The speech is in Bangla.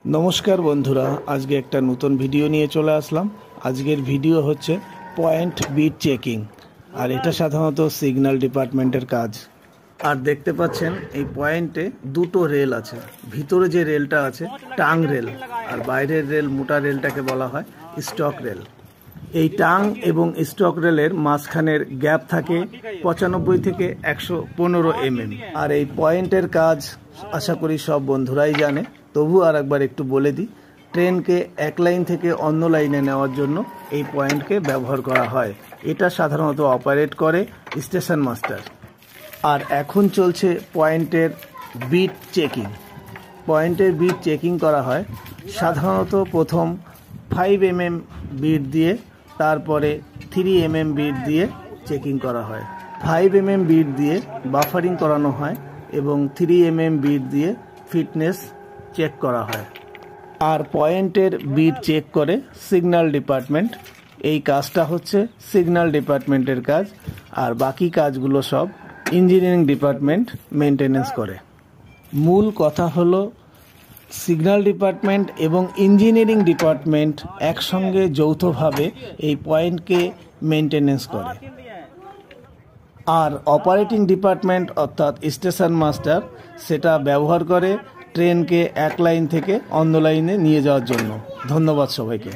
নমস্কার বন্ধুরা, আজকে একটা নতুন ভিডিও নিয়ে চলে আসলাম। আজকের ভিডিও হচ্ছে পয়েন্ট বিট চেকিং, আর এটা সাধারণত সিগন্যাল ডিপার্টমেন্টের কাজ। আর দেখতে পাচ্ছেন এই পয়েন্টে দুটো রেল আছে। ভিতরে যে রেলটা আছে টাং রেল, আর বাইরের রেল মোটা রেলটাকে বলা হয় স্টক রেল। এই টাং এবং স্টক রেলের মাঝখানের গ্যাপ থাকে 95 থেকে 115 mm। আর এই পয়েন্টের কাজ আশা করি সব বন্ধুরাই জানে, তবু আর একবার একটু বলে দিই। ট্রেনকে এক লাইন থেকে অন্য লাইনে নেওয়ার জন্য এই পয়েন্টকে ব্যবহার করা হয়। এটা সাধারণত অপারেট করে স্টেশন মাস্টার। আর এখন চলছে পয়েন্টের বিট চেকিং। পয়েন্টের বিট চেকিং করা হয় সাধারণত প্রথম 5 mm বিট দিয়ে, তারপরে 3 mm বিট দিয়ে চেকিং করা হয়। 5 mm বিট দিয়ে বাফারিং করানো হয় এবং 3 mm বিট দিয়ে ফিটনেস চেক করা হয়। আর পয়েন্টের বিট চেক করে সিগন্যাল ডিপার্টমেন্ট। এই কাজটা হচ্ছে সিগন্যাল ডিপার্টমেন্টের কাজ, আর বাকি কাজগুলো সব ইঞ্জিনিয়ারিং ডিপার্টমেন্ট মেনটেনেন্স করে। মূল কথা হলো সিগন্যাল ডিপার্টমেন্ট এবং ইঞ্জিনিয়ারিং ডিপার্টমেন্ট একসঙ্গে যৌথভাবে এই পয়েন্টকে মেনটেনেন্স করে। আর অপারেটিং ডিপার্টমেন্ট অর্থাৎ স্টেশন মাস্টার সেটা ব্যবহার করে ট্রেনকে এক লাইন থেকে অন্য লাইনে নিয়ে যাওয়ার জন্য। ধন্যবাদ সবাইকে।